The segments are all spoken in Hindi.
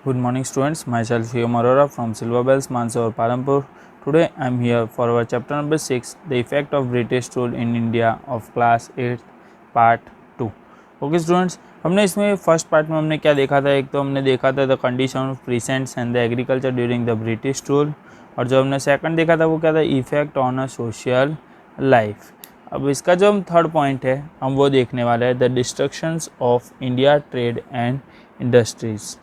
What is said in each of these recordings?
Good morning students, myself Shivam Arora from Silver Bells, Mansaur, Palampur. Today I am here for our chapter number 6, the effect of British rule in India of class 8 part 2. Okay students, हमने इसमें फर्स्ट पार्ट में हमने क्या देखा था, एक तो हमने देखा था the condition of precincts and the agriculture during the British rule, और जो हमने सेकंड देखा था वो क्या था, effect on a social life. अब इसका जो हम थर्ड पॉइंट है हम वो देखने वाले हैं, the destructions of India trade and industries.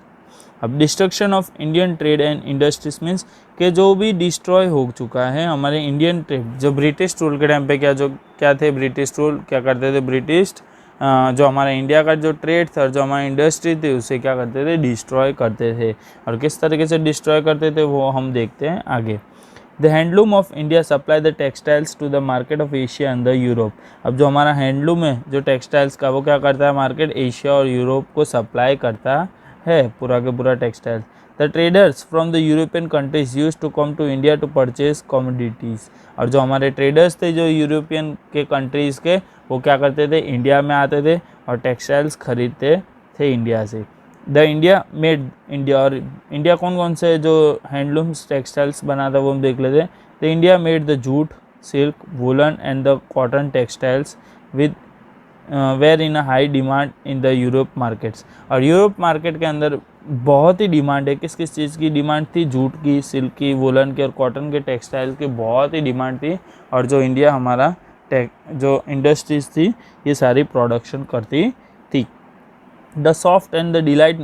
अब destruction of Indian trade and industries means कि जो भी डिस्ट्रॉय हो चुका है हमारे इंडियन ट्रेड, जो ब्रिटिश रूल के टाइम पे क्या थे, ब्रिटिश रूल क्या करते थे, ब्रिटिश जो हमारा इंडिया का जो ट्रेड था, जो हमारी इंडस्ट्री थी, उसे क्या करते थे, डिस्ट्रॉय करते थे। और किस तरीके से डिस्ट्रॉय करते थे वो हम देखते हैं आगे। The handloom of India supply the textiles to the market of Asia and the Europe. अब जो हमारा हैंडलूम है जो टेक्सटाइल्स का, वो क्या करता है, मार्केट एशिया और यूरोप को सप्लाई करता है पूरा के पूरा textile. The traders from the European countries use to come to India to purchase commodities. और जो हमारे ट्रेडर्स थे जो यूरोपियन के कंट्रीज़ के, वो क्या करते थे, इंडिया में आते थे और टेक्सटाइल्स खरीदते थे इंडिया से। द इंडिया मेड इंडिया, और इंडिया कौन कौन से जो हैंडलूम्स टेक्सटाइल्स बनाता वो हम देख लेते हैं। The India made the jute, silk, woolen and the cotton textiles with were in a high demand in the Europe markets. और यूरोप मार्केट के अंदर बहुत ही डिमांड है, किस किस चीज़ की डिमांड थी, जूट की, सिल्क की, वुलन की और कॉटन के टेक्सटाइल की बहुत ही डिमांड थी। और जो इंडिया हमारा जो इंडस्ट्रीज थी ये सारी प्रोडक्शन करती थी। The soft and the delight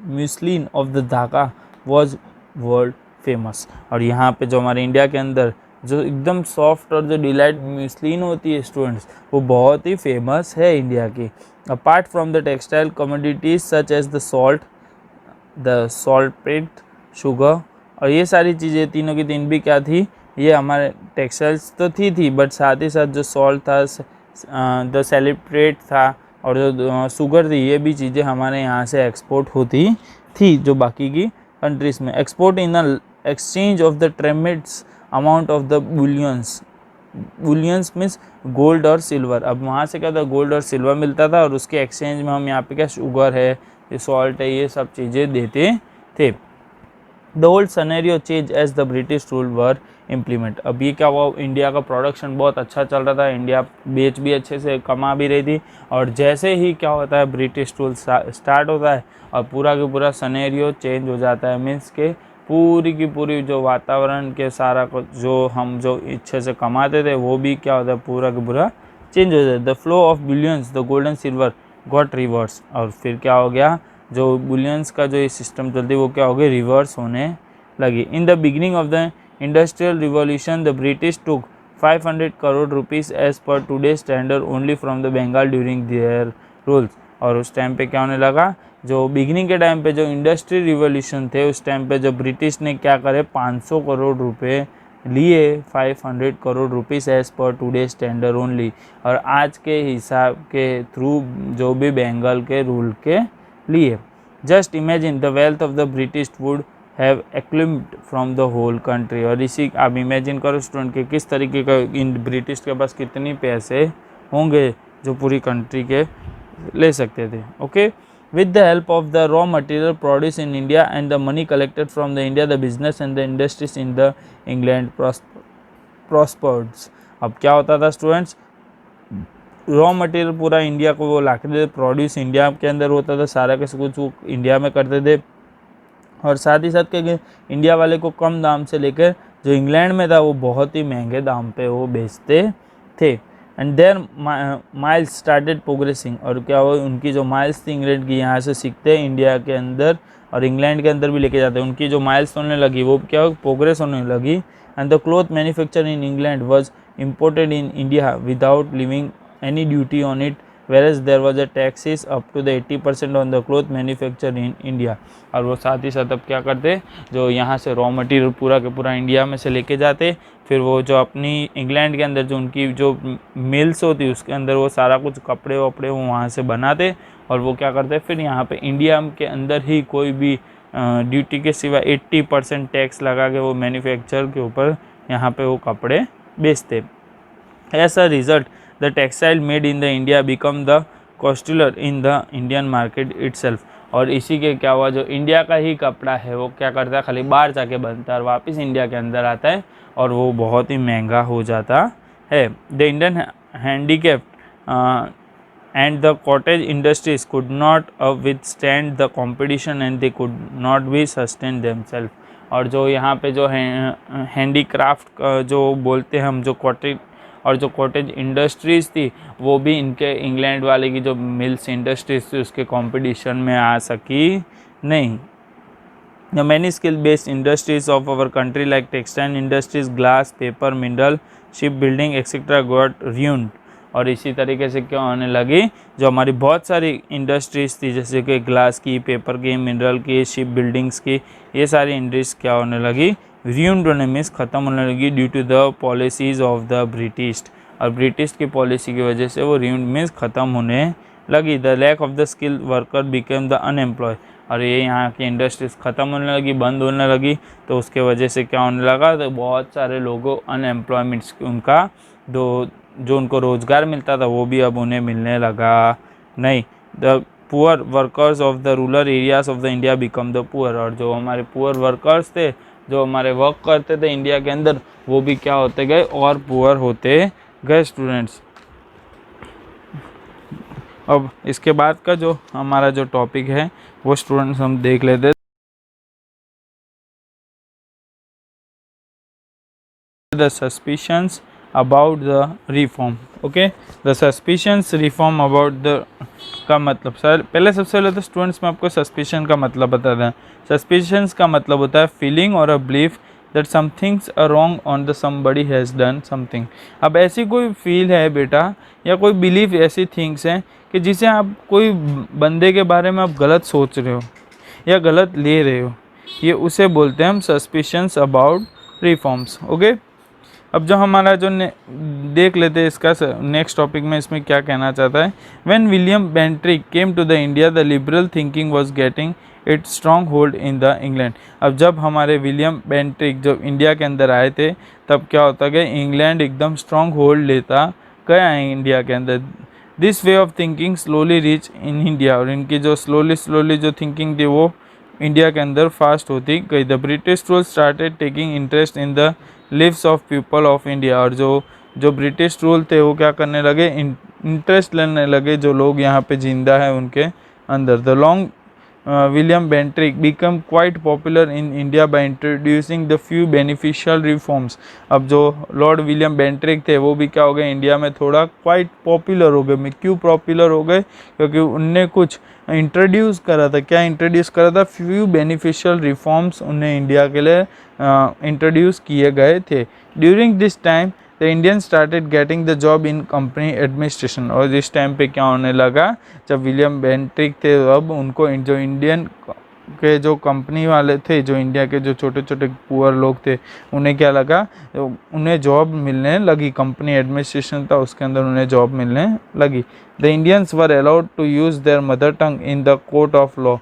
muslin of the Dhaka was world famous. और यहाँ पे जो हमारे इंडिया के अंदर जो एकदम सॉफ्ट और जो डिलाइट म्यूसलिन होती है स्टूडेंट्स, वो बहुत ही फेमस है इंडिया की। Apart from the textile commodities such as the salt, sugar, और ये सारी चीज़ें तीनों की तीन भी क्या थी, ये हमारे टेक्सटाइल्स तो थी बट साथ ही साथ जो सॉल्ट था, द सेलिब्रेट था और जो शुगर थी, ये भी चीज़ें हमारे यहाँ से एक्सपोर्ट होती थी जो बाकी की कंट्रीज़ में। Export in the exchange of the tremendous amount of the bullions. Bullions means gold और सिल्वर। अब वहाँ से क्या था, गोल्ड और सिल्वर मिलता था और उसके एक्सचेंज में हम यहाँ पे क्या, शुगर है, ये सॉल्ट है, ये सब चीज़ें देते थे। The old scenario change as the British rule were implement. अब ये क्या हुआ, इंडिया का प्रोडक्शन बहुत अच्छा चल रहा था, इंडिया बेच भी अच्छे से कमा भी रही थी, और जैसे ही क्या होता है ब्रिटिश रूल स्टार्ट होता है और पूरा का पूरा सनेरियो चेंज हो जाता है। मीन्स के पूरी की पूरी जो वातावरण के सारा को जो हम जो अच्छे से कमाते थे वो भी क्या होता है, पूरा का पूरा चेंज हो जाता है। The flow of billions the golden silver got reverse. और फिर क्या हो गया, जो बुलियंस का जो ये सिस्टम चलती है वो क्या हो गया, रिवर्स होने लगी। In the beginning of the industrial revolution the British took 500 crore rupees as per today standard only from the Bengal during their rules. और उस टाइम पे क्या होने लगा, जो बिगिनिंग के टाइम पे जो इंडस्ट्री रिवॉल्यूशन थे उस टाइम पे जो ब्रिटिश ने क्या करे, 500 करोड़ रुपए लिए, 500 crore rupees as per today standard only. और आज के हिसाब के थ्रू जो भी बंगाल के रूल के लिए। Just imagine the wealth of the British would have acclaimed from the whole country. और इसी आप इमेजिन करो स्टूडेंट के किस तरीके का इन ब्रिटिश के पास कितनी पैसे होंगे जो पूरी कंट्री के ले सकते थे। Okay, with the help of the raw material produce in India and the money collected from the India the business and the industries in the England prospered. अब क्या होता था स्टूडेंट्स, रॉ मटेरियल पूरा इंडिया को वो लाते थे, प्रोड्यूस इंडिया के अंदर होता था, सारा के कुछ वो इंडिया में करते थे। और साथ ही साथ क्या, इंडिया वाले को कम दाम से लेकर जो इंग्लैंड में था वो बहुत ही महंगे दाम पे वो बेचते थे। And their miles started progressing. और क्या हुआ, उनकी जो माइल्स थी इंग्लैंड की, यहाँ से सीखते हैं इंडिया के अंदर और इंग्लैंड के अंदर भी लेके जाते हैं, उनकी जो माइल्स होने लगी वो क्या हो, प्रोग्रेस होने लगी। And the cloth manufacture in England was imported in India without leaving any duty on it, whereas there was a taxes up to the 80% on the cloth manufactured in India। और वो साथ ही साथ अब क्या करते, जो यहाँ से रॉ मटेरियल पूरा के पूरा इंडिया में से लेके जाते, फिर वो जो अपनी इंग्लैंड के अंदर जो उनकी जो मिल्स होती उसके अंदर वो सारा कुछ कपड़े वपड़े वो वहाँ से बनाते, और वो क्या करते फिर यहाँ पे इंडिया के अंदर ही कोई भी ड्यूटी के सिवा 80% टैक्स लगा के वो मैन्युफैक्चर के ऊपर यहाँ पे वो कपड़े बेचते। As a result the textile made in the India become the costlier in the Indian market itself. और इसी के क्या हुआ, जो इंडिया का ही कपड़ा है वो क्या करता है, खाली बाहर जाके बनता है और वापस इंडिया के अंदर आता है और वो बहुत ही महंगा हो जाता है। The Indian handicraft and the cottage industries could not withstand the competition and they could not be sustain themselves। और जो यहाँ पे जो हैंडीक्राफ्ट जो बोलते हैं हम, जो कॉटेज और जो कॉटेज इंडस्ट्रीज़ थी वो भी इनके इंग्लैंड वाले की जो मिल्स इंडस्ट्रीज थी उसके कंपटीशन में आ सकी नहीं। The many skill-based industries of our country like textile industries, glass, paper, mineral, shipbuilding, etc. got ruined। और इसी तरीके से क्या होने लगी, जो हमारी बहुत सारी इंडस्ट्रीज़ थी जैसे कि ग्लास की, पेपर की, मिनरल की, शिप बिल्डिंग्स की, ये सारी इंडस्ट्रीज क्या होने लगी, ruined होने मीन्स ख़त्म होने लगी due to the policies of the British. और ब्रिटिश की पॉलिसी की वजह से वो ruined मीन्स ख़त्म होने लगी। The lack of the skill worker became the unemploy. और ये यहाँ की इंडस्ट्रीज ख़त्म होने लगी, बंद होने लगी, तो उसके वजह से क्या होने लगा, तो बहुत सारे लोगों अनएम्प्लॉयमेंट्स उनका जो उनको रोज़गार मिलता था वो भी अब उन्हें मिलने लगा नहीं। The poor workers of the rural areas of the India become the poor. और जो हमारे पुअर वर्कर्स थे, जो हमारे वर्क करते थे इंडिया के अंदर, वो भी क्या होते गए और पुअर होते गए स्टूडेंट्स। अब इसके बाद का जो हमारा जो टॉपिक है वो स्टूडेंट्स हम देख लेते। The suspicions about the reform. Okay, the suspicions reform about the का मतलब, सर पहले सबसे पहले तो स्टूडेंट्स में आपको सस्पिशन का मतलब बता दें। सस्पिशंस का मतलब होता है फीलिंग और a belief that somethings are wrong on the somebody has done something. अब ऐसी कोई फील है बेटा, या कोई बिलीफ ऐसी थिंग्स हैं कि जिसे आप कोई बंदे के बारे में आप गलत सोच रहे हो या गलत ले रहे हो, ये उसे बोलते हैं हम सस्पिशंस अबाउट रिफॉर्म्स। ओके, अब जो हमारा जो देख लेते हैं इसका नेक्स्ट टॉपिक में इसमें क्या कहना चाहता है। When William Bentinck came to the India the liberal thinking was getting it strong hold in the England. अब जब हमारे विलियम बेंट्रिक जब इंडिया के अंदर आए थे तब क्या होता गया, इंग्लैंड एकदम स्ट्रॉन्ग होल्ड लेता गया है इंडिया के अंदर। This way of thinking slowly reach in India. और इनकी जो स्लोली जो थिंकिंग थी वो इंडिया के अंदर फास्ट होती गई। The British rule started taking interest in the leaves of people of India. और जो ब्रिटिश रूल थे वो क्या करने लगे, इंटरेस्ट लेने लगे जो लोग यहाँ पे जिंदा है उनके अंदर। द लॉन्ग William Bentinck become quite popular in India by introducing the few beneficial reforms. अब जो लॉर्ड विलियम बेंट्रिक थे वो भी क्या हो गए, इंडिया में थोड़ा क्वाइट पॉपुलर हो गए। क्यों पॉपुलर हो गए, क्योंकि उनने कुछ इंट्रोड्यूस करा था। क्या इंट्रोड्यूस करा था, फ्यू बेनिफिशियल रिफॉर्म्स उन्हें इंडिया के लिए इंट्रोड्यूस किए गए थे। During this time the Indian started getting the job in company administration. और इस टाइम पे क्या होने लगा, जब विलियम बेंट्रिक थे अब उनको जो इंडियन के जो कंपनी वाले थे, जो इंडिया के जो छोटे छोटे पुअर लोग थे, उन्हें क्या लगा, उन्हें जॉब मिलने लगी। कंपनी एडमिनिस्ट्रेशन था उसके अंदर उन्हें जॉब मिलने लगी। The Indians were allowed to use their mother tongue in the court of law.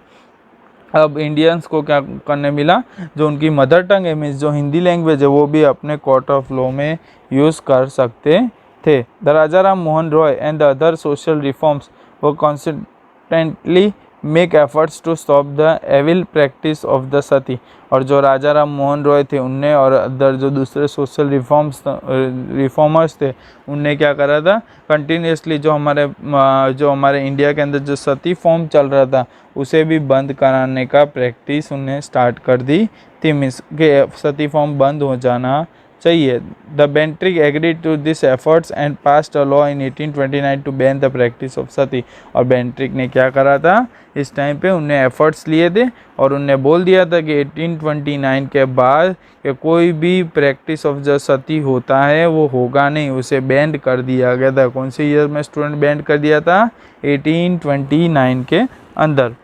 अब इंडियंस को क्या करने मिला, जो उनकी मदर टंग है मीन्स जो हिंदी लैंग्वेज है वो भी अपने कोर्ट ऑफ लॉ में यूज़ कर सकते थे। The Raja Ram Mohan Roy and the other social reforms वो constantly make efforts to stop the evil practice of the sati. और जो राजा राम मोहन रॉय थे उनने और अदर जो दूसरे सोशल रिफॉर्मर्स थे उनने क्या करा था, कंटिन्यूसली जो हमारे इंडिया के अंदर जो सती फॉर्म चल रहा था उसे भी बंद कराने का प्रैक्टिस उन्हें स्टार्ट कर दी थी। मीन्स के सती फॉर्म बंद हो जाना चाहिए। The Bentinck agreed to this efforts and passed a law in 1829 to ban the practice of sati. और बेंट्रिक ने क्या करा था, इस टाइम पे उनने एफर्ट्स लिए थे और उनने बोल दिया था कि 1829 के बाद कि कोई भी प्रैक्टिस ऑफ जो सती होता है वो होगा नहीं, उसे बैंड कर दिया गया था। कौन से ईयर में स्टूडेंट बैंड कर दिया था, 1829 के अंदर।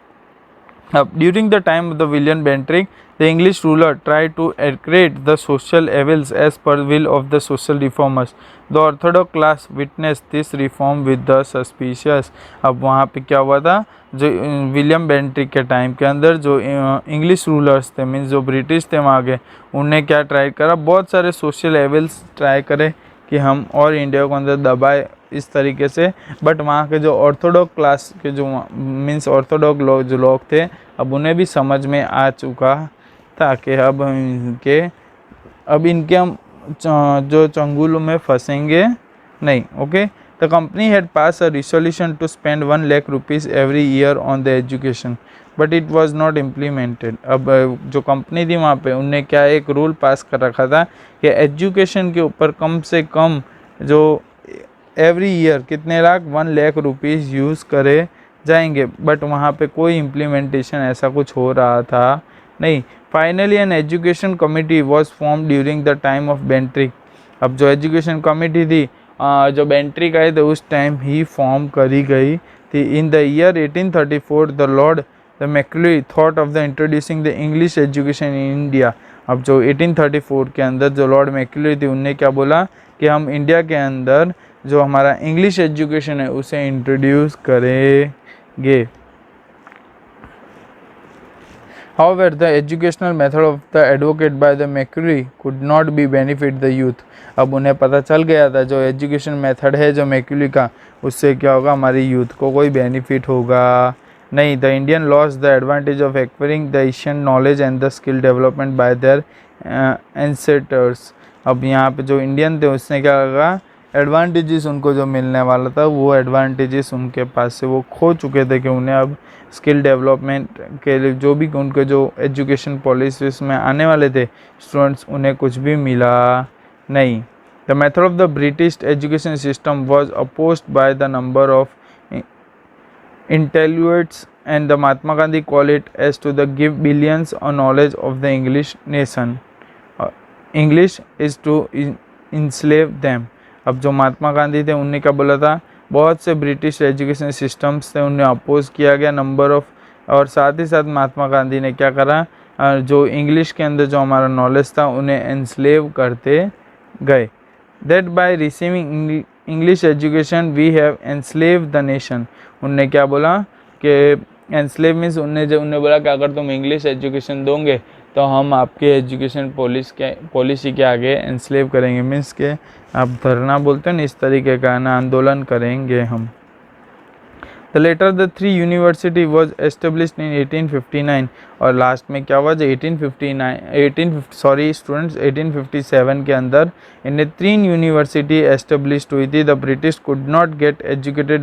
अब during the time of the William Bentinck the English ruler tried to create the social evils as per will of the social reformers. The orthodox class witnessed this reform with the suspicious. अब वहाँ पे क्या हुआ था, जो विलियम बेंट्रिक के टाइम के अंदर जो इंग्लिश रूलर्स थे मीन्स जो ब्रिटिश थे वहाँ के, उन्हें क्या ट्राई करा, बहुत सारे सोशल एविल्स ट्राई करे कि हम और इंडिया को अंदर दबाए इस तरीके से, बट वहाँ के जो ऑर्थोडॉक्स क्लास के जो मीन्स ऑर्थोडॉक्स लोग जो लोग थे, अब उन्हें भी समझ में आ चुका था कि अब इनके हम जो चंगुल में फंसेंगे नहीं. Okay, the company had pass a resolution to spend 1 lakh rupees every year on the education, but it was not implemented. अब जो कंपनी थी वहाँ पे उनने क्या एक रूल पास कर रखा था कि एजुकेशन के ऊपर कम से कम जो एवरी ईयर कितने लाख 1 लाख रुपीज़ यूज़ करे जाएंगे, बट वहाँ पे कोई इम्प्लीमेंटेशन ऐसा कुछ हो रहा था नहीं. Finally an education committee was form during the time of Bentinck. अब जो एजुकेशन कमिटी थी जो बेंट्रिक आए थे उस टाइम ही फॉर्म करी गई थी. In the year 1834 the lord the Macaulay thought of the introducing the English education in India. अब जो 1834 के अंदर जो लॉर्ड मैक्यूरी थी उनने क्या बोला कि हम इंडिया के अंदर जो हमारा इंग्लिश एजुकेशन है उसे इंट्रोड्यूस करेंगे. However, the educational method of the advocate by the Macquarie could not be benefit the youth. अब उन्हें पता चल गया था जो एजुकेशन मेथड है जो मैक्यूरी का, उससे क्या होगा, हमारी यूथ को कोई बेनिफिट होगा नहीं. The Indian loss the advantage of acquiring the Asian knowledge and the skill development bye there ancestors. अब यहाँ पे जो इंडियन थे उसने क्या कहा, एडवांटेजेस उनको जो मिलने वाला था वो एडवांटेजेस उनके पास से वो खो चुके थे कि उन्हें अब स्किल डेवलपमेंट के लिए जो भी उनके जो एजुकेशन पॉलिसीज में आने वाले थे स्टूडेंट्स उन्हें कुछ भी मिला नहीं. The method of the British education system was opposed by the number of intellectuals and the Mahatma Gandhi call it as to the give billions on knowledge of the English nation. English is to enslave them. अब जो महात्मा गांधी थे उनने क्या बोला था, बहुत से ब्रिटिश एजुकेशन सिस्टम्स थे उन्हें अपोज किया गया नंबर ऑफ, और साथ ही साथ महात्मा गांधी ने क्या करा, जो इंग्लिश के अंदर जो हमारा नॉलेज था उन्हें एनस्लेव करते गए. That by receiving English education we have enslave the nation. उनने क्या बोला कि एनस्लेव मीन्स उन्हें बोला कि अगर तुम इंग्लिश एजुकेशन दोगे तो हम आपके एजुकेशन पॉलिसी के आगे एनस्लेव करेंगे. मीन्स के आप धरना बोलते हैं ना, इस तरीके का ना आंदोलन करेंगे हम. The later the 3 university was established in 1859. और लास्ट में क्या हुआ, जो 1857 के अंदर इन्हें 3 यूनिवर्सिटी एस्टेब्लिश्ड हुई थी. The British could not get educated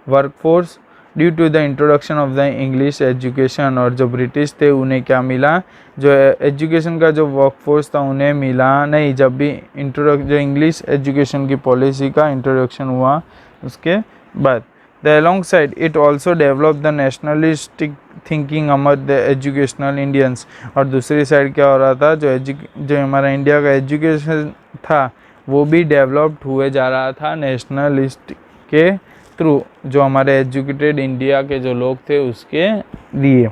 workforce due to the introduction of the English education. और जो ब्रिटिश थे उन्हें क्या मिला, जो एजुकेशन का जो वर्कफोर्स था उन्हें मिला नहीं जब भी जो इंग्लिश एजुकेशन की पॉलिसी का इंट्रोडक्शन हुआ उसके बाद. The alongside it also develop the nationalistic thinking Amar the educational Indians. और दूसरी साइड क्या हो रहा था, जो हमारा इंडिया का एजुकेशन था वो भी डेवलप्ड हुए जा रहा था नेशनलिस्ट के थ्रू, जो हमारे एजुकेटेड इंडिया के जो लोग थे उसके लिए.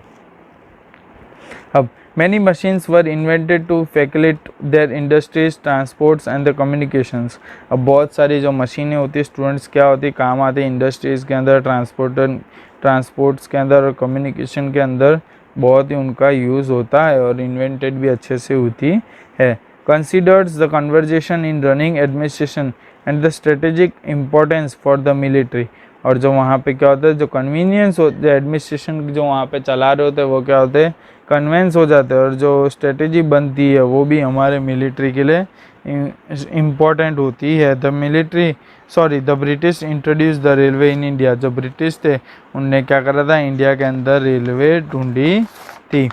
अब many machines were invented to facilitate their industries, transports and the communications. अब बहुत सारी जो मशीनें होती स्टूडेंट्स क्या होती, काम आती इंडस्ट्रीज़ के अंदर, ट्रांसपोर्ट्स के अंदर और कम्युनिकेशन के अंदर बहुत ही उनका यूज़ होता है और इन्वेंटेड भी अच्छे से होती है. Considers the conversation in running administration and the strategic importance for the military. और जो वहाँ पे क्या होता है, जो कन्वीनियंस होते हैं एडमिनिस्ट्रेशन जो वहाँ पे चला रहे होते हैं वो क्या होते हैं, कन्वेंस हो जाते हैं. और जो स्ट्रेटेजी बनती है वो भी हमारे मिलिट्री के लिए इम्पोर्टेंट होती है. The British introduce the railway in India. जो ब्रिटिश थे उनने क्या करा था, इंडिया के अंदर रेलवे ढूंढी थी.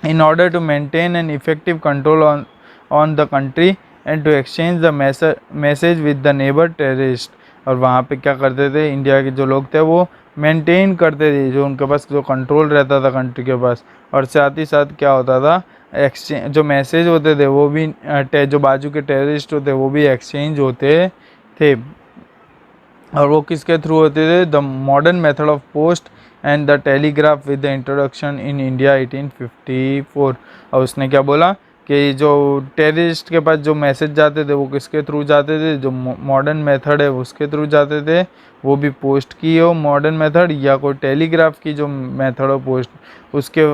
In order to maintain an effective control on the country and to exchange the message with the neighbour terrorist. और वहाँ पे क्या करते थे, इंडिया के जो लोग थे वो मेंटेन करते थे जो उनके पास जो कंट्रोल रहता था कंट्री के पास. और साथ ही साथ क्या होता था, एक्सचेंज जो मैसेज होते थे वो भी जो बाजू के टेररिस्ट होते वो भी एक्सचेंज होते थे. और वो किसके थ्रू होते थे, the modern method of post and the telegraph with the introduction in India 1854. और उसने क्या बोला कि जो टेररिस्ट के पास जो मैसेज जाते थे वो किसके थ्रू जाते थे, जो मॉडर्न मेथड है उसके थ्रू जाते थे, वो भी पोस्ट की हो मॉडर्न मेथड या कोई टेलीग्राफ की जो मेथड हो पोस्ट, उसके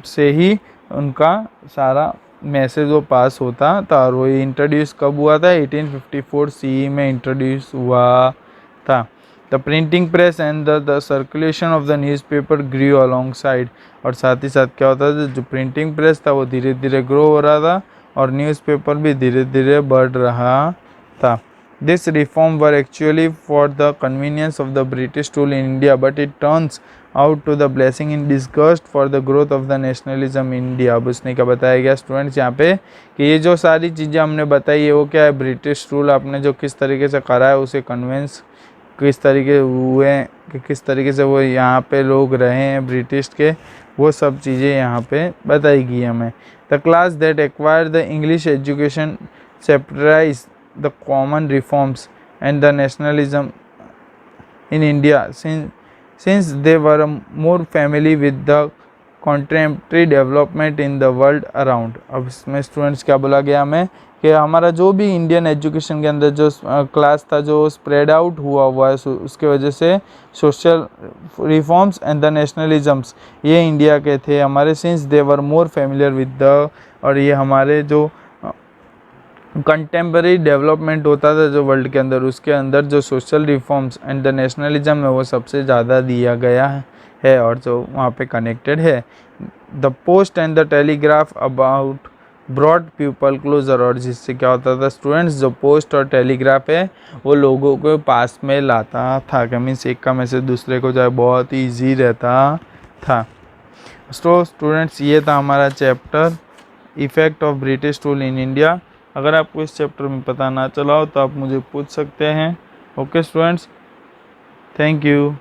से ही उनका सारा मैसेज वो पास होता था। और वो इंट्रोड्यूस कब हुआ था? 1854 CE में इंट्रोड्यूस हुआ था। The printing press and the circulation of the newspaper grew alongside. और साथ ही साथ क्या होता था, जो प्रिंटिंग प्रेस था वो धीरे धीरे ग्रो हो रहा था और न्यूज़पेपर भी धीरे धीरे बढ़ रहा था। This reform were actually for the convenience of the British rule in India, but it turns out to the blessing in disgust for the growth of the nationalism in India। अब उसने क्या बताया गया स्टूडेंट्स यहाँ पे कि ये जो सारी चीज़ें हमने बताई है वो क्या है, ब्रिटिश रूल आपने जो किस तरीके से करा है उसे कन्वेंस किस तरीके हुए कि किस तरीके से वो यहाँ पे लोग रहे हैं ब्रिटिश के, वो सब चीज़ें यहाँ पे बताई गई हमें। The class that acquire the English education separates the common reforms and the nationalism in India since they were more familiar with the contemporary development in the world around। अब इसमें स्टूडेंट्स क्या बोला गया हमें कि हमारा जो भी इंडियन एजुकेशन के अंदर जो क्लास था जो स्प्रेड आउट हुआ है उसके वजह से सोशल रिफॉर्म्स एंड द नेशनलिज्म्स ये इंडिया के थे हमारे, since they were more familiar with the, और ये हमारे जो कंटेम्प्रेरी डेवलपमेंट होता था जो वर्ल्ड के अंदर, उसके अंदर जो social reforms and the nationalism है वो सबसे ज़्यादा दिया गया है और जो वहाँ पे कनेक्टेड है। The post and the telegraph about broad people closer. और जिससे क्या होता था स्टूडेंट्स, जो पोस्ट और टेलीग्राफ है वो लोगों को पास में लाता था, कि मीन्स एक का मैसेज दूसरे को जाए बहुत ईजी रहता था। तो स्टूडेंट्स ये था हमारा chapter effect of British rule in India. अगर आपको इस चैप्टर में पता ना चला हो तो आप मुझे पूछ सकते हैं। Okay students, thank you.